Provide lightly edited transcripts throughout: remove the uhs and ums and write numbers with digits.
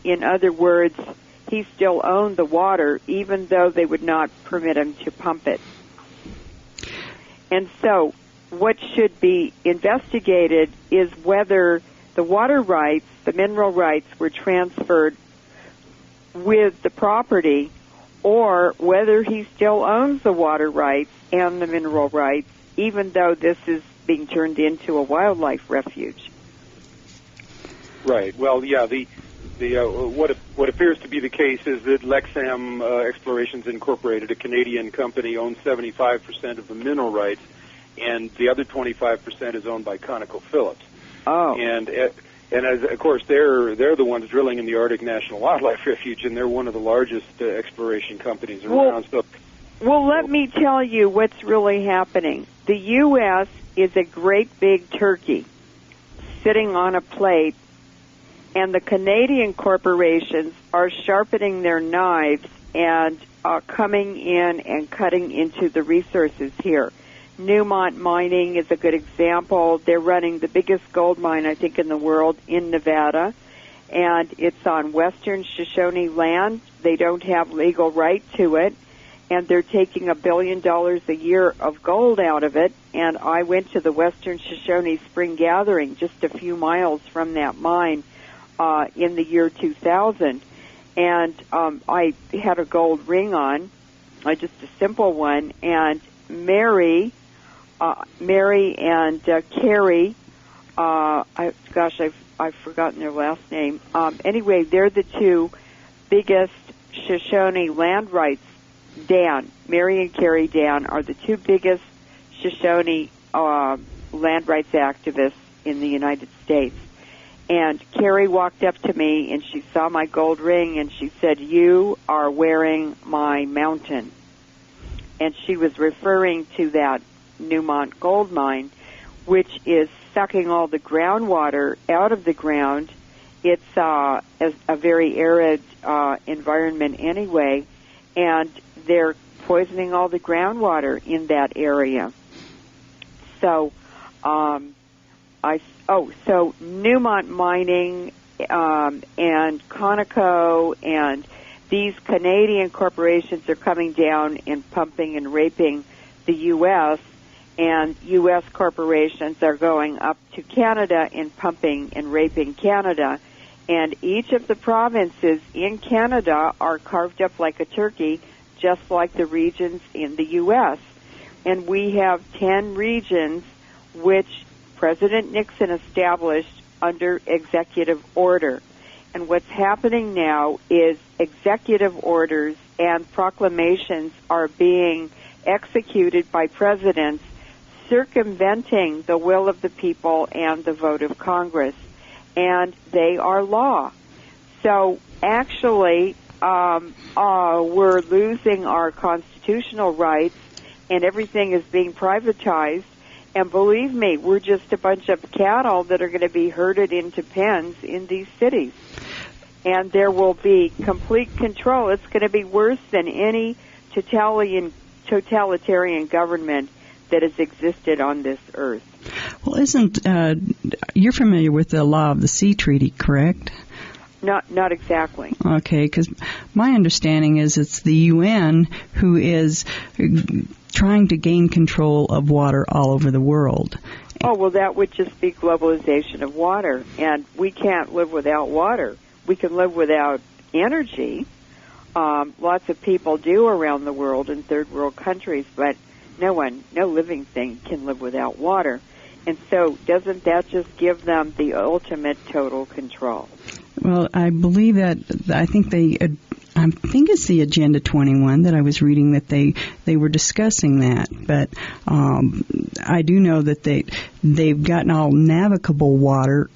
In other words, he still owned the water, even though they would not permit him to pump it. And so what should be investigated is whether the water rights, the mineral rights, were transferred with the property, or whether he still owns the water rights and the mineral rights, even though this is being turned into a wildlife refuge. Right. Well, yeah, what appears to be the case is that Lexam Explorations Incorporated, a Canadian company, owns 75% of the mineral rights, and the other 25% is owned by ConocoPhillips. Oh. And as, of course, they're the ones drilling in the Arctic National Wildlife Refuge, and they're one of the largest exploration companies around. Well, let me tell you what's really happening. The U.S. is a great big turkey sitting on a plate, and the Canadian corporations are sharpening their knives and coming in and cutting into the resources here. Newmont Mining is a good example. They're running the biggest gold mine, I think, in the world in Nevada, and it's on Western Shoshone land. They don't have legal right to it, and they're taking $1 billion a year of gold out of it. And I went to the Western Shoshone Spring Gathering just a few miles from that mine in the year 2000, and I had a gold ring on, just a simple one, and Mary and Carrie, I've forgotten their last name. Anyway, they're the two biggest Shoshone land rights. Mary and Carrie Dan are the two biggest Shoshone land rights activists in the United States. And Carrie walked up to me, and she saw my gold ring, and she said, "You are wearing my mountain." And she was referring to that Newmont gold mine, which is sucking all the groundwater out of the ground. It's a very arid environment anyway, and they're poisoning all the groundwater in that area. So, so Newmont Mining and Conoco and these Canadian corporations are coming down and pumping and raping the U.S., and U.S. corporations are going up to Canada and pumping and raping Canada. And each of the provinces in Canada are carved up like a turkey, just like the regions in the U.S. And we have 10 regions which President Nixon established under executive order. And what's happening now is executive orders and proclamations are being executed by presidents, circumventing the will of the people and the vote of Congress. And they are law. So actually, we're losing our constitutional rights, and everything is being privatized. And believe me, we're just a bunch of cattle that are going to be herded into pens in these cities. And there will be complete control. It's going to be worse than any totalitarian government that has existed on this earth. Well, you're familiar with the Law of the Sea Treaty, correct? Not exactly. Okay, because my understanding is it's the UN who is trying to gain control of water all over the world. Oh, well, that would just be globalization of water, and we can't live without water. We can live without energy. Lots of people do around the world in third world countries, but no living thing can live without water. And so doesn't that just give them the ultimate total control? Well, I believe that, I think it's the Agenda 21 that I was reading that they were discussing that. But I do know that they've gotten all navigable water,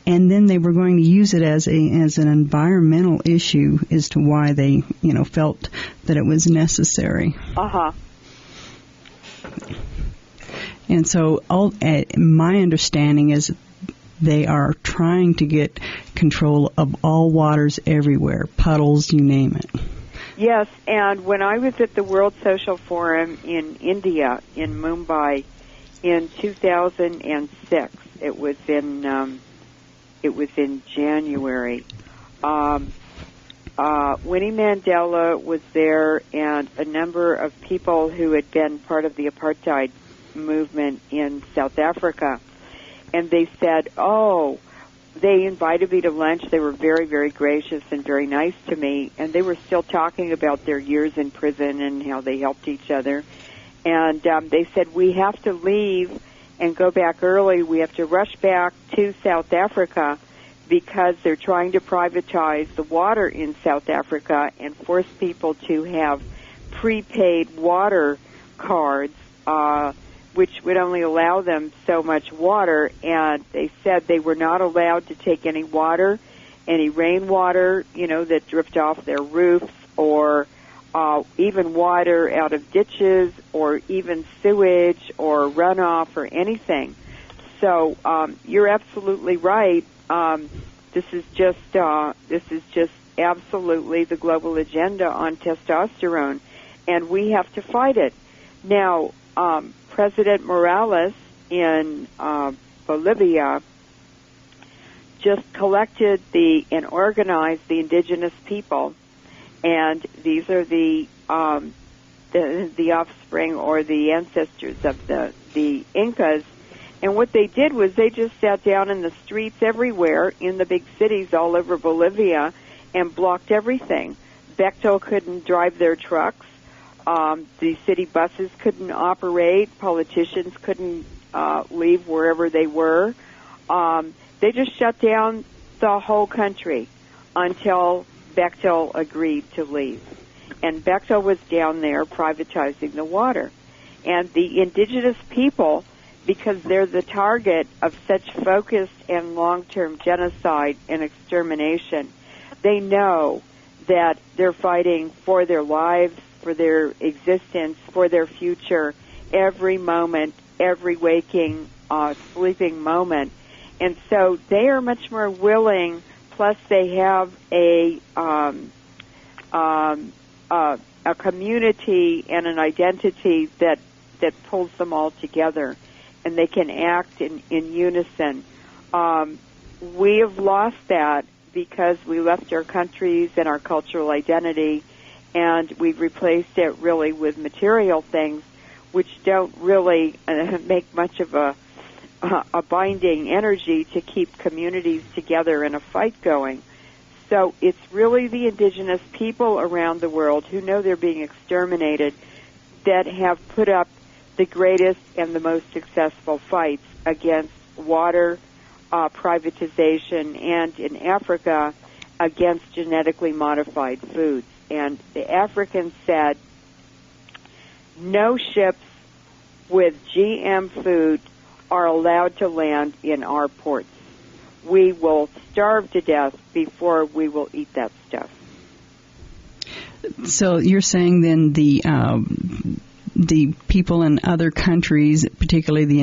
and then they were going to use it as an environmental issue as to why they felt that it was necessary. Uh-huh. And so my understanding is they are trying to get control of all waters everywhere, puddles, you name it. Yes, and when I was at the World Social Forum in India, in Mumbai, in 2006, it was in January, Winnie Mandela was there, and a number of people who had been part of the apartheid movement in South Africa. And they said, they invited me to lunch. They were very, very gracious and very nice to me. And they were still talking about their years in prison and how they helped each other. And they said, we have to leave and go back early. We have to rush back to South Africa because they're trying to privatize the water in South Africa and force people to have prepaid water cards, which would only allow them so much water. And they said they were not allowed to take any water, any rainwater, that dripped off their roofs, or even water out of ditches, or even sewage or runoff or anything. So you're absolutely right. This is just absolutely the global agenda on testosterone, and we have to fight it. Now, President Morales in Bolivia just collected and organized the indigenous people, and these are the offspring or the ancestors of the Incas. And what they did was they just sat down in the streets everywhere in the big cities all over Bolivia and blocked everything. Bechtel couldn't drive their trucks. The city buses couldn't operate. Politicians couldn't leave wherever they were. They just shut down the whole country until Bechtel agreed to leave. And Bechtel was down there privatizing the water. And the indigenous people, because they're the target of such focused and long-term genocide and extermination, they know that they're fighting for their lives, for their existence, for their future, every moment, every waking, sleeping moment. And so they are much more willing, plus they have a community and an identity that pulls them all together, and they can act in unison. We have lost that because we left our countries and our cultural identity, and we've replaced it really with material things, which don't really make much of a binding energy to keep communities together and a fight going. So it's really the indigenous people around the world who know they're being exterminated that have put up the greatest and the most successful fights against water privatization, and in Africa against genetically modified foods. And the Africans said, no ships with GM food are allowed to land in our ports. We will starve to death before we will eat that stuff. So you're saying then the people in other countries, particularly the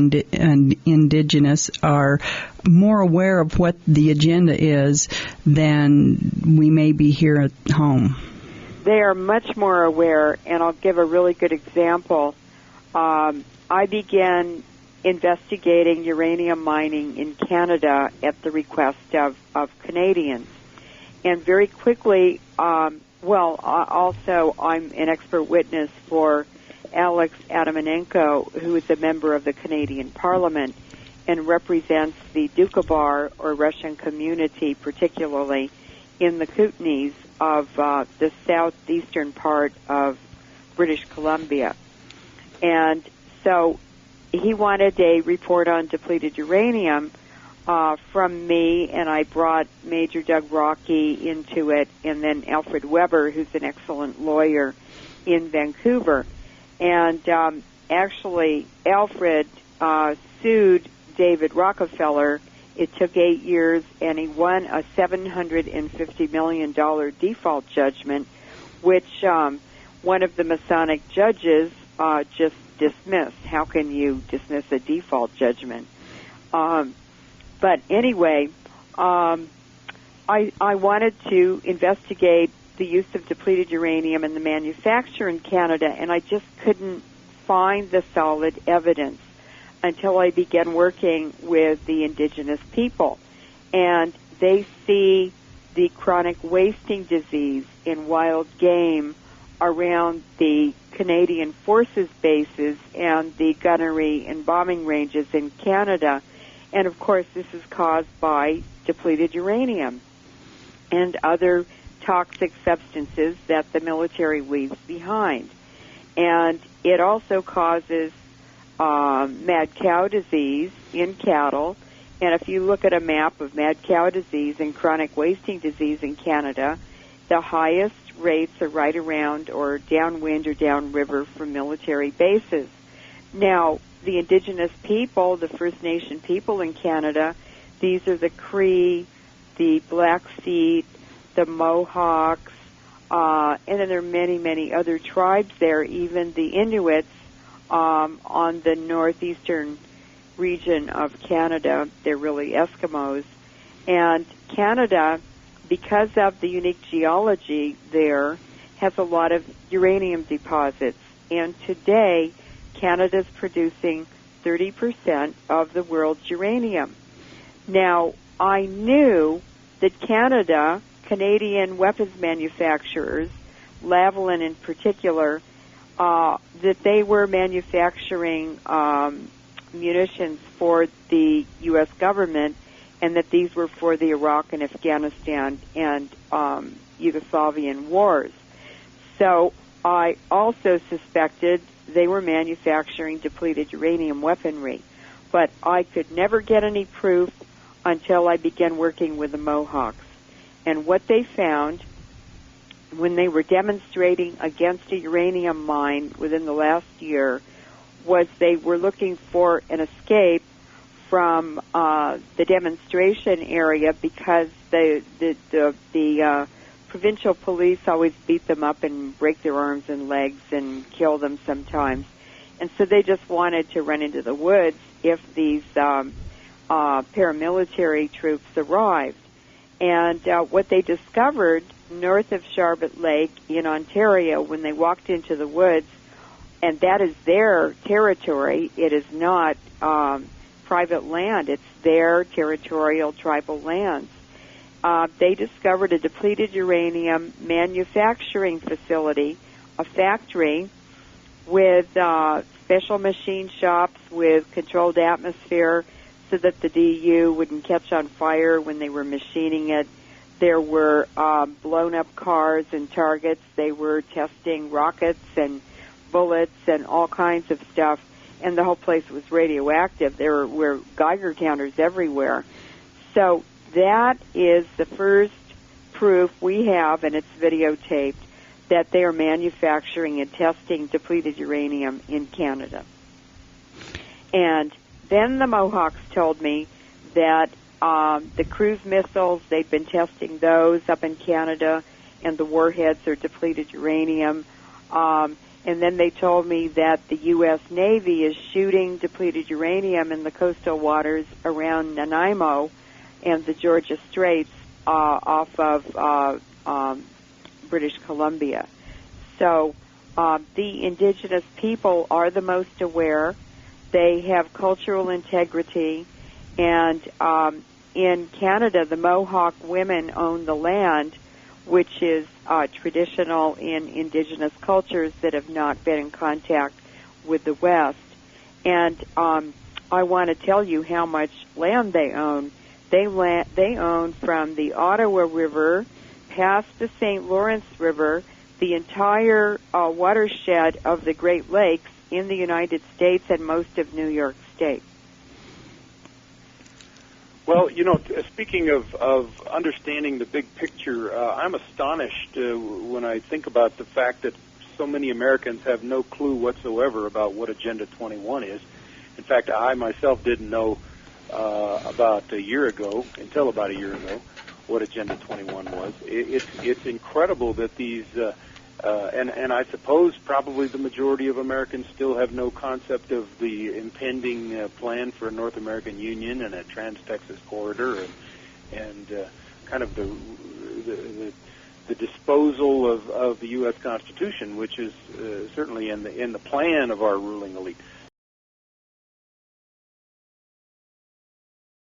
indigenous, are more aware of what the agenda is than we may be here at home. They are much more aware, and I'll give a really good example. I began investigating uranium mining in Canada at the request of Canadians. And very quickly, also I'm an expert witness for Alex Adamanenko, who is a member of the Canadian Parliament and represents the Doukhobor, or Russian community, particularly in the Kootenays of the southeastern part of British Columbia. And so he wanted a report on depleted uranium from me, and I brought Major Doug Rockey into it, and then Alfred Weber, who's an excellent lawyer in Vancouver. And actually, Alfred sued David Rockefeller. It took 8 years, and he won a $750 million default judgment, which one of the Masonic judges just dismissed. How can you dismiss a default judgment? But anyway, I wanted to investigate the use of depleted uranium and the manufacture in Canada, and I just couldn't find the solid evidence until I began working with the indigenous people. And they see the chronic wasting disease in wild game around the Canadian Forces bases and the gunnery and bombing ranges in Canada. And of course, this is caused by depleted uranium and other toxic substances that the military leaves behind. And it also causes mad cow disease in cattle. And if you look at a map of mad cow disease and chronic wasting disease in Canada, the highest rates are right around or downwind or downriver from military bases. Now, the indigenous people, the First Nation people in Canada, these are the Cree, the Blackfeet, the Mohawks, and then there are many, many other tribes there, even the Inuits on the northeastern region of Canada. They're really Eskimos. And Canada, because of the unique geology there, has a lot of uranium deposits. And today, Canada's producing 30% of the world's uranium. Now, I knew that Canadian weapons manufacturers, Lavalin in particular, that they were manufacturing munitions for the U.S. government, and that these were for the Iraq and Afghanistan and Yugoslavian wars. So I also suspected they were manufacturing depleted uranium weaponry, but I could never get any proof until I began working with the Mohawks. And what they found when they were demonstrating against a uranium mine within the last year was they were looking for an escape from the demonstration area because the provincial police always beat them up and break their arms and legs and kill them sometimes. And so they just wanted to run into the woods if these paramilitary troops arrived. And what they discovered north of Charlotte Lake in Ontario when they walked into the woods, and that is their territory, it is not private land, it's their territorial tribal lands. They discovered a depleted uranium manufacturing facility, a factory with special machine shops with controlled atmosphere so that the DU wouldn't catch on fire when they were machining it. There were blown-up cars and targets. They were testing rockets and bullets and all kinds of stuff, and the whole place was radioactive. There were Geiger counters everywhere. So that is the first proof we have, and it's videotaped, that they are manufacturing and testing depleted uranium in Canada. And then the Mohawks told me that the cruise missiles, they've been testing those up in Canada, and the warheads are depleted uranium. And then they told me that the U.S. Navy is shooting depleted uranium in the coastal waters around Nanaimo and the Georgia Straits off of British Columbia. So the indigenous people are the most aware. They have cultural integrity. And in Canada, the Mohawk women own the land, which is traditional in indigenous cultures that have not been in contact with the West. And I want to tell you how much land they own. They own from the Ottawa River past the St. Lawrence River, the entire watershed of the Great Lakes in the United States and most of New York State. Well, you know, speaking of understanding the big picture, I'm astonished when I think about the fact that so many Americans have no clue whatsoever about what Agenda 21 is. In fact, I myself didn't know until about a year ago, what Agenda 21 was. It's incredible that these, and I suppose probably the majority of Americans still have no concept of the impending plan for a North American Union and a Trans-Texas corridor, and kind of the disposal of the U.S. Constitution, which is certainly in the plan of our ruling elite.